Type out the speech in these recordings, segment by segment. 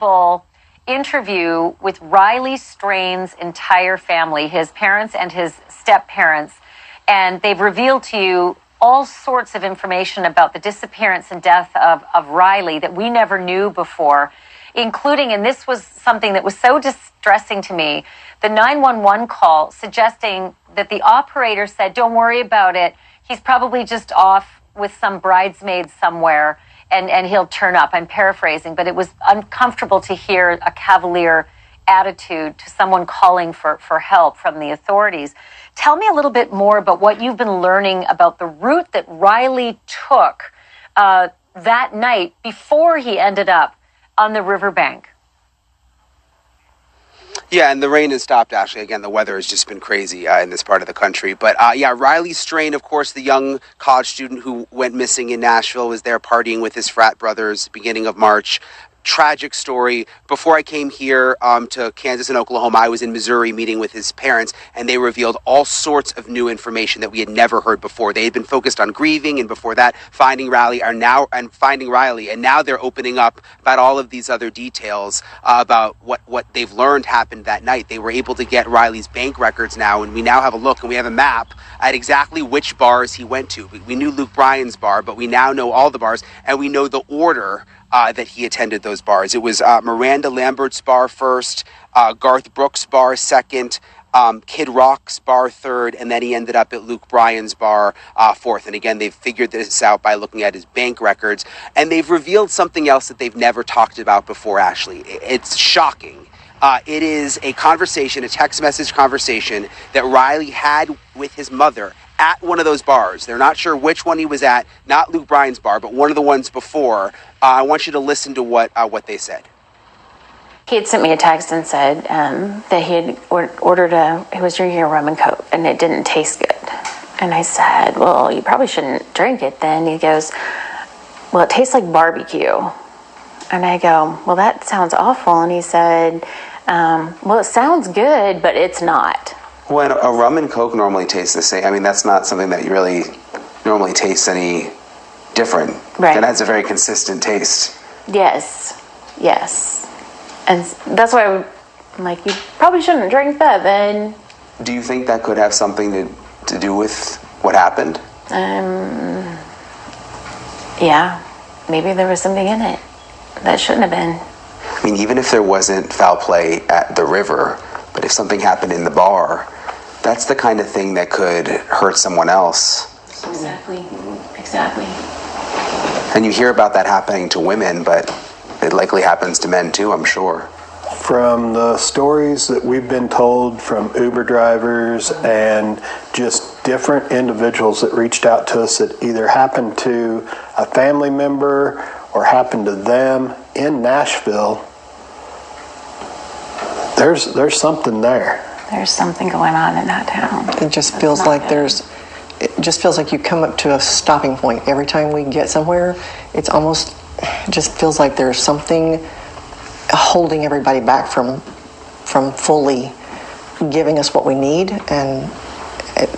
full interview with Riley Strain's entire family, his parents and his step-parents, and they've revealed to you all sorts of information about the disappearance and death of Riley that we never knew before, including, and this was something that was so distressing to me, the 911 call suggesting that the operator said, don't worry about it, he's probably just off with some bridesmaid somewhere, and he'll turn up. I'm paraphrasing, but it was uncomfortable to hear a cavalier attitude to someone calling for help from the authorities. Tell me a little bit more about what you've been learning about the route that Riley took that night before he ended up on the riverbank. Yeah, and the rain has stopped, Ashley. Again, the weather has just been crazy in this part of the country. But yeah, Riley Strain, of course, the young college student who went missing in Nashville, was there partying with his frat brothers beginning of March. Tragic story. Before I came here to Kansas and Oklahoma, I was in Missouri meeting with his parents, and they revealed all sorts of new information that we had never heard before. They had been focused on grieving, and before that, finding Riley, and now they're opening up about all of these other details about what they've learned happened that night. They were able to get Riley's bank records now, and we now have a look, and we have a map at exactly which bars he went to. We knew Luke Bryan's bar, but we now know all the bars, and we know the order that he attended those bars. It was Miranda Lambert's bar first, Garth Brooks' bar second, Kid Rock's bar third, and then he ended up at Luke Bryan's bar fourth. And again, they've figured this out by looking at his bank records, and they've revealed something else that they've never talked about before, Ashley. It's shocking. It is a conversation, a text message conversation that Riley had with his mother at one of those bars. They're not sure which one he was at, not Luke Bryan's bar, but one of the ones before. I want you to listen to what they said. He had sent me a text and said that he had ordered he was drinking a rum and coke and it didn't taste good. And I said, well, you probably shouldn't drink it then. He goes, well, it tastes like barbecue. And I go, well, that sounds awful. And he said, well, it sounds good, but it's not. Well, a rum and coke normally tastes the same. I mean, that's not something that you really normally taste any different. Right. It has a very consistent taste. Yes. And that's why I'm like, you probably shouldn't drink that then. Do you think that could have something to do with what happened? Yeah. Maybe there was something in it that shouldn't have been. I mean, even if there wasn't foul play at the river, but if something happened in the bar, that's the kind of thing that could hurt someone else. Exactly. And you hear about that happening to women, but it likely happens to men too, I'm sure. From the stories that we've been told from Uber drivers and just different individuals that reached out to us that either happened to a family member or happened to them in Nashville, there's something there. There's something going on in that town. It just feels like you come up to a stopping point every time we get somewhere. It just feels like there's something holding everybody back from fully giving us what we need, and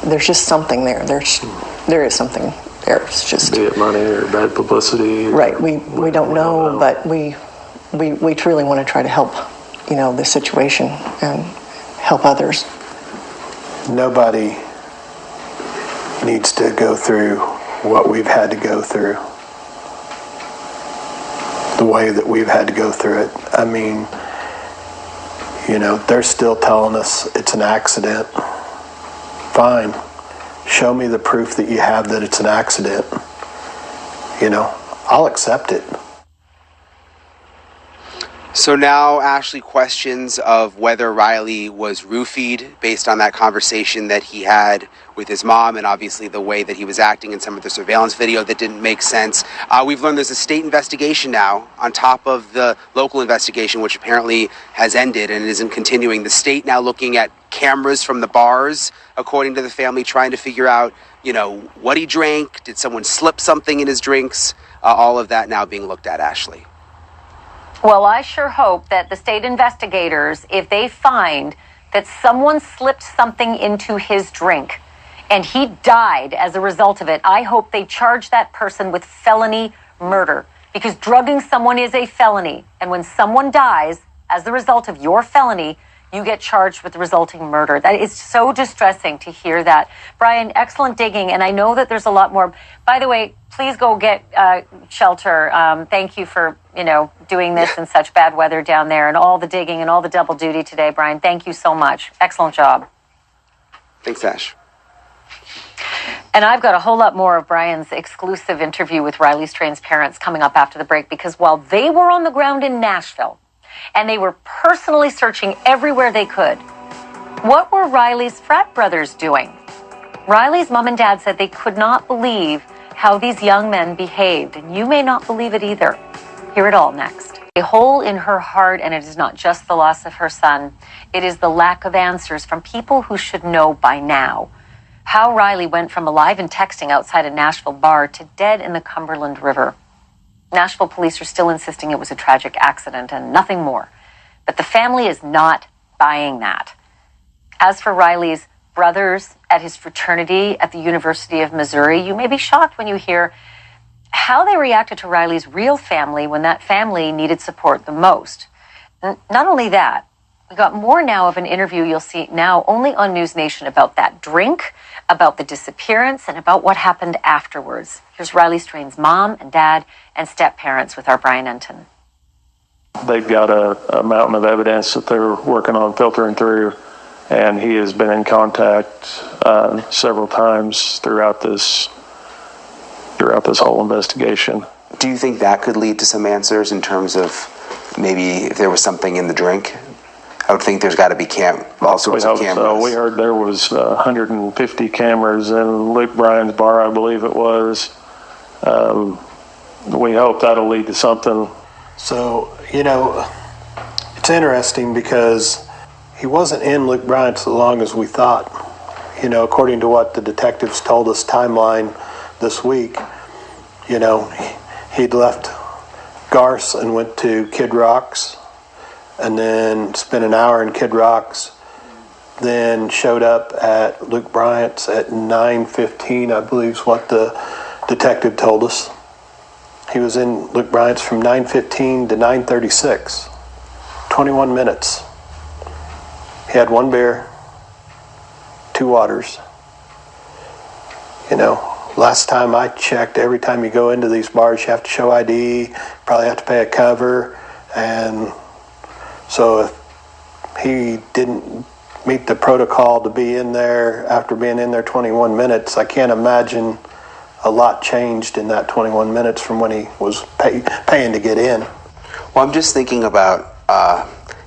there's just something there. There is something there. It's just, be it money or bad publicity. Right. We don't know, but we truly want to try to help, this situation and help others. Nobody needs to go through what we've had to go through, the way that we've had to go through it. I mean, they're still telling us it's an accident. Fine. Show me the proof that you have that it's an accident. I'll accept it. So now, Ashley, questions of whether Riley was roofied based on that conversation that he had with his mom, and obviously the way that he was acting in some of the surveillance video that didn't make sense. We've learned there's a state investigation now on top of the local investigation, which apparently has ended and isn't continuing. The state now looking at cameras from the bars, according to the family, trying to figure out, what he drank. Did someone slip something in his drinks? All of that now being looked at, Ashley. Well, I sure hope that the state investigators, if they find that someone slipped something into his drink and he died as a result of it, I hope they charge that person with felony murder. because drugging someone is a felony. And when someone dies as the result of your felony, you get charged with the resulting murder. That is so distressing to hear that. Brian, excellent digging. And I know that there's a lot more. By the way, please go get shelter. Thank you for, doing this in such bad weather down there, and all the digging and all the double duty today, Brian. Thank you so much. Excellent job. Thanks, Ash. And I've got a whole lot more of Brian's exclusive interview with Riley Strain's parents coming up after the break, because while they were on the ground in Nashville and they were personally searching everywhere they could, what were Riley's frat brothers doing? Riley's mom and dad said they could not believe how these young men behaved, and you may not believe it either. Hear it all next. A hole in her heart, and it is not just the loss of her son. It is the lack of answers from people who should know by now. How Riley went from alive and texting outside a Nashville bar to dead in the Cumberland River. Nashville police are still insisting it was a tragic accident and nothing more. But the family is not buying that. As for Riley's brothers at his fraternity at the University of Missouri, you may be shocked when you hear how they reacted to Riley's real family when that family needed support the most. And not only that, we got more now of an interview you'll see now only on News Nation about that drink, about the disappearance, and about what happened afterwards. Here's Riley Strain's mom and dad and step-parents with our Brian Enton. They've got a mountain of evidence that they're working on filtering through, and he has been in contact several times throughout this whole investigation. Do you think that could lead to some answers in terms of maybe if there was something in the drink? I would think there's got to be all sorts of cameras. So we heard there was 150 cameras in Luke Bryan's bar, I believe it was. We hope that'll lead to something. So, it's interesting because he wasn't in Luke Bryan so long as we thought. According to what the detectives told us timeline this week, he'd left Garce and went to Kid Rock's, and then spent an hour in Kid Rock's, then showed up at Luke Bryant's at 9:15, I believe is what the detective told us. He was in Luke Bryant's from 9:15 to 9:36, 21 minutes. He had one beer, 2 waters. Last time I checked, every time you go into these bars, you have to show ID, probably have to pay a cover, and so if he didn't meet the protocol to be in there after being in there 21 minutes, I can't imagine a lot changed in that 21 minutes from when he was paying to get in. Well, I'm just thinking about,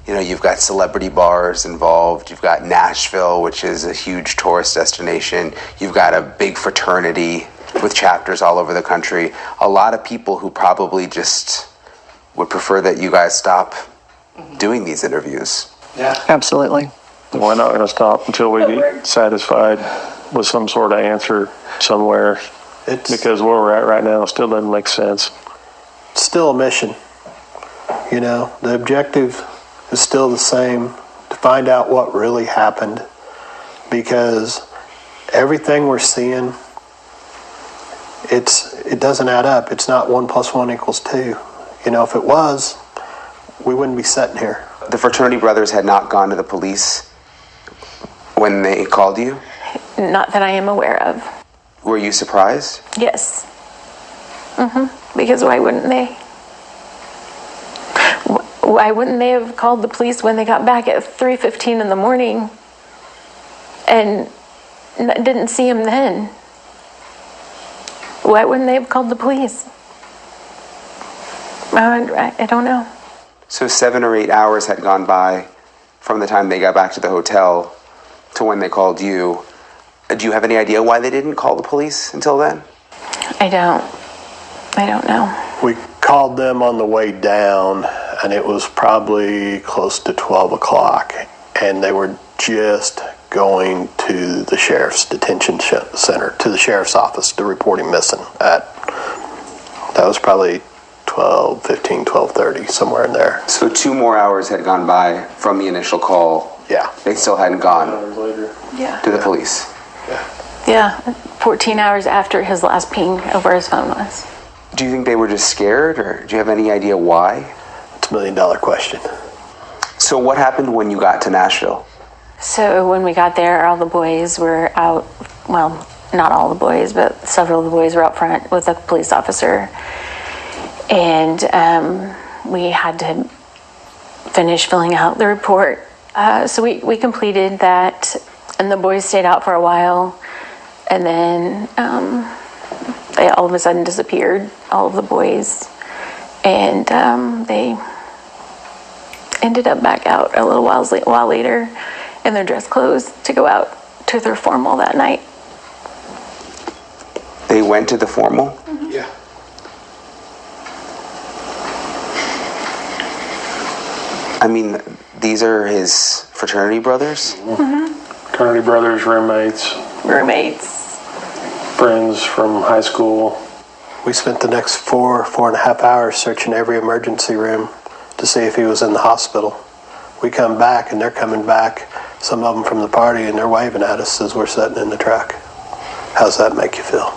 you've got celebrity bars involved. You've got Nashville, which is a huge tourist destination. You've got a big fraternity with chapters all over the country. A lot of people who probably just would prefer that you guys stop doing these interviews. Yeah, absolutely. We're not going to stop until we get satisfied with some sort of answer somewhere. Because where we're at right now still doesn't make sense. It's still a mission. The objective is still the same, to find out what really happened, because everything we're seeing, it doesn't add up. It's not 1 + 1 = 2. If it was, we wouldn't be sitting here. The fraternity brothers had not gone to the police when they called you? Not that I am aware of. Were you surprised? Yes. Because why wouldn't they? Why wouldn't they have called the police when they got back at 3:15 in the morning and didn't see him then? Why wouldn't they have called the police? I don't know. So 7 or 8 hours had gone by from the time they got back to the hotel to when they called you. Do you have any idea why they didn't call the police until then? I don't know. We called them on the way down, and it was probably close to 12 o'clock, and they were just going to the sheriff's detention center, to the sheriff's office to report him missing. That was probably 12:15, 12:30, somewhere in there. So 2 more hours had gone by from the initial call. Yeah. They still hadn't gone Yeah. to the police. Yeah. 14 hours after his last ping of where his phone was. Do you think they were just scared, or do you have any idea why? It's $1 million question. So what happened when you got to Nashville? So when we got there, all the boys were out. Well, not all the boys, but several of the boys were out front with a police officer. And we had to finish filling out the report. So we completed that, and the boys stayed out for a while. And then they all of a sudden disappeared, all of the boys. And they ended up back out a little while later in their dress clothes to go out to their formal that night. They went to the formal? Mm-hmm. Yeah. I mean, these are his fraternity brothers? Mm-hmm. Fraternity brothers, roommates, friends from high school. We spent the next 4.5 hours searching every emergency room to see if he was in the hospital. We come back and they're coming back, some of them from the party, and they're waving at us as we're sitting in the truck. How's that make you feel?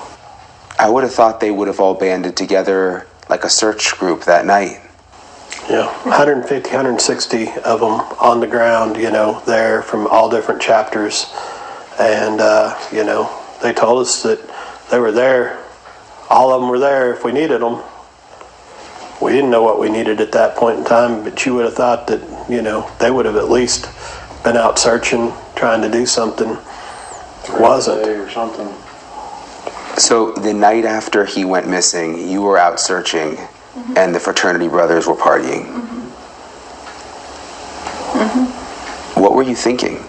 I would have thought they would have all banded together like a search group that night. Yeah, 150, 160 of them on the ground, there from all different chapters. And, they told us that they were there. All of them were there if we needed them. We didn't know what we needed at that point in time, but you would have thought that, they would have at least been out searching, trying to do something. Wasn't. Or something. So the night after he went missing, you were out searching, mm-hmm. and the fraternity brothers were partying. Mm-hmm. Mm-hmm. What were you thinking?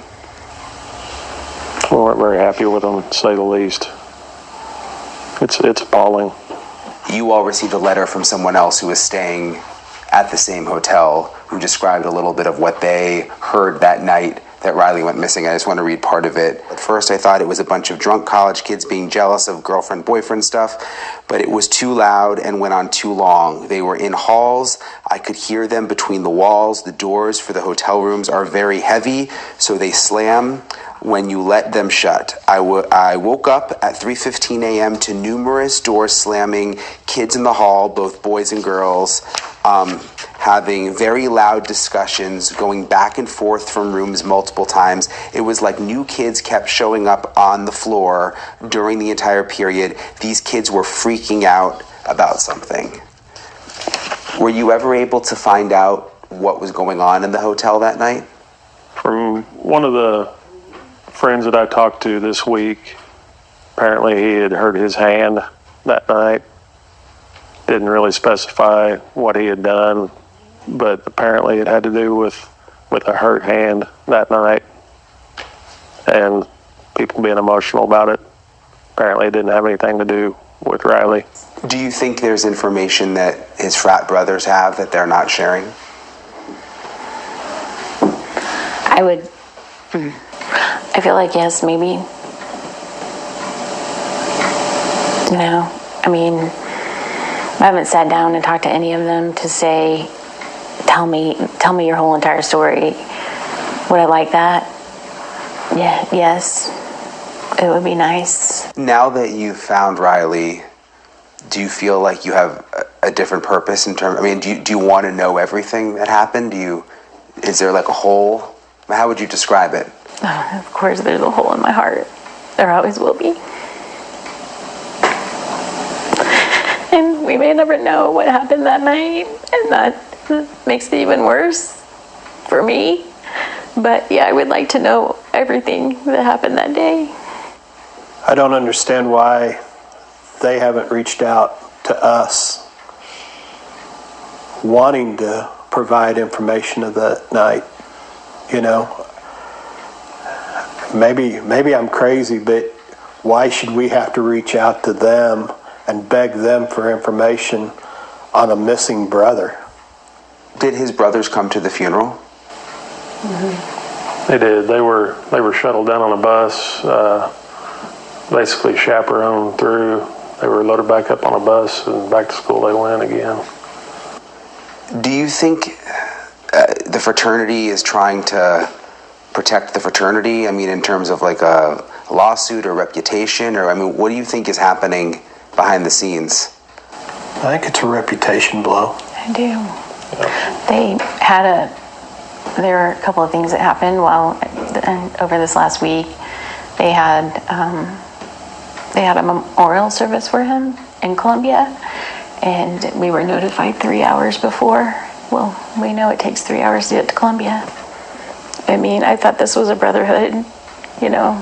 We weren't very happy with them, to say the least. It's appalling. You all received a letter from someone else who was staying at the same hotel, who described a little bit of what they heard that night that Riley went missing. I just want to read part of it. At first I thought it was a bunch of drunk college kids being jealous of girlfriend-boyfriend stuff, but it was too loud and went on too long. They were in halls. I could hear them between the walls. The doors for the hotel rooms are very heavy, so they slam when you let them shut. I woke up at 3:15 a.m. to numerous doors slamming, kids in the hall, both boys and girls, having very loud discussions, going back and forth from rooms multiple times. It was like new kids kept showing up on the floor during the entire period. These kids were freaking out about something. Were you ever able to find out what was going on in the hotel that night? From one of the friends that I talked to this week, apparently he had hurt his hand that night. Didn't really specify what he had done, but apparently it had to do with a hurt hand that night and people being emotional about it. Apparently it didn't have anything to do with Riley. Do you think there's information that his frat brothers have that they're not sharing? I feel like yes, maybe. I mean, I haven't sat down and talked to any of them to say, tell me your whole entire story. Would I like that? Yeah, yes. It would be nice. Now that you've found Riley, do you feel like you have a different purpose in terms? I mean, do you want to know everything that happened? Is there like a hole? How would you describe it? Of course, there's a hole in my heart. There always will be. And we may never know what happened that night, and that makes it even worse for me. But yeah, I would like to know everything that happened that day. I don't understand why they haven't reached out to us wanting to provide information of that night. Maybe I'm crazy, but why should we have to reach out to them and beg them for information on a missing brother? Did his brothers come to the funeral? Mm-hmm. They did. They were shuttled down on a bus, basically chaperoned through. They were loaded back up on a bus and back to school they went again. Do you think the fraternity is trying to protect the fraternity? I mean, in terms of like a lawsuit or reputation, or what do you think is happening behind the scenes? I think it's a reputation blow. I do. There were a couple of things that happened over this last week. They had a memorial service for him in Columbia, and we were notified 3 hours before. Well, we know it takes 3 hours to get to Columbia. I mean, I thought this was a brotherhood, you know.